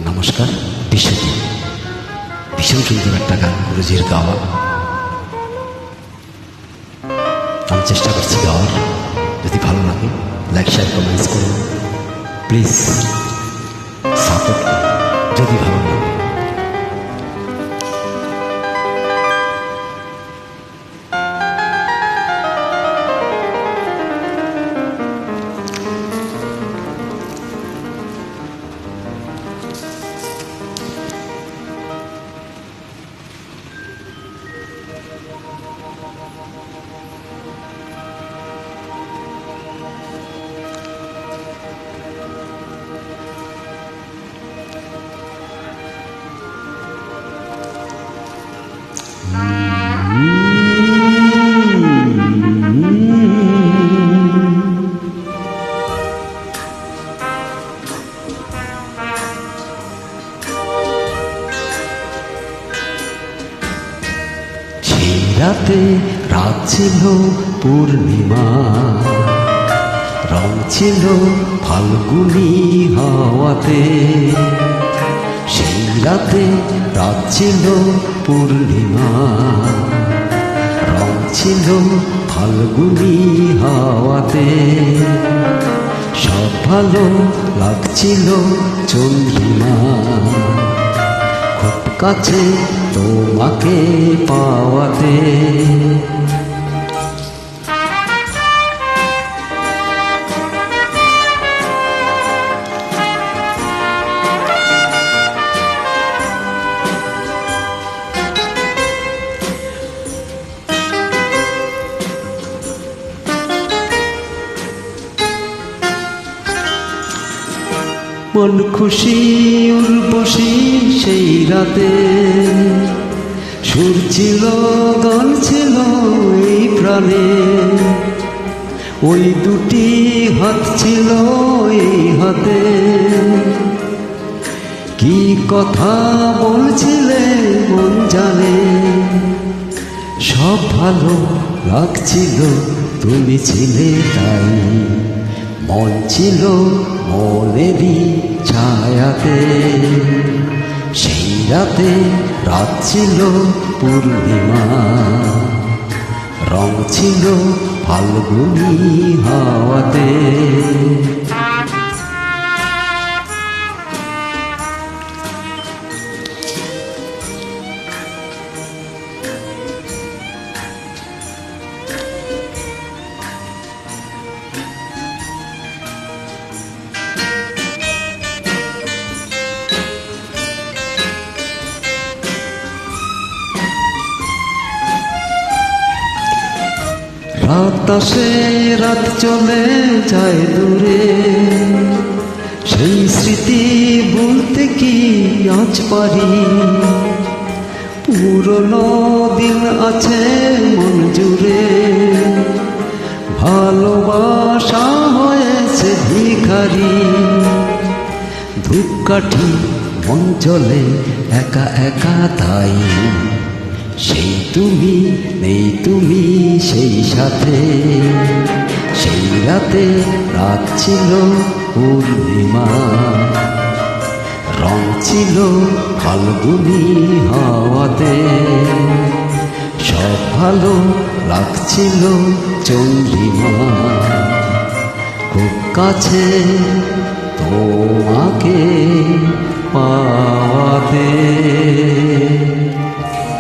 নমস্কার। বিশ্বজিৎ ভীষণ সুন্দর একটা গান রোজির গাওয়া। আমি চেষ্টা করছি গাওয়ার। যদি ভালো লাগে লাইক শেয়ার কমেন্টস করুন প্লিজ, সাপোর্ট করুন যদি ভালো লাগে। রাতে রাত ছিল পূর্ণিমা, রং ছিল ফাল্গুনি হাওয়াতে। সেই রাতে রাত ছিল পূর্ণিমা, রং ছিল ফাল্গুনি হাওয়াতে। সব ভালো লাগছিল চন্দ্রিমা, খুব কাছে তোমাকে পাওয়াতে। মন খুশি উর্বশী সেই রাতে, সুর ছিল গান ছিল এই প্রাণে। ওই দুটি হাত ছিল এই হাতে, কি কথা বলছিলে মন জানে। সব ভালো লাগছিল তুমি ছিলে তাই, মন ছিল মনেরই ছায়াতে। সেই রাতে রাত ছিল পূর্ণিমা, রং ছিল ফাল্গুনি হাওয়াতে। রাত আসে রাত চলে যায় দূরে, সেই স্মৃতি বলতে কি আজ পারি। পুরনো দিন আছে মন জুড়ে, ভালোবাসা হয়েছে ভিখারি। ধূপকাঠি মন চলে একা একা তাই, সেই তুমি নেই তুমি সেই সাথে। সেই রাতে রাত ছিল পূর্ণিমা, রং ছিল ফাল্গুনি হাওয়াতে। সব ভালো লাগছিল চন্দ্রিমা, খুব কাছে তোমাকে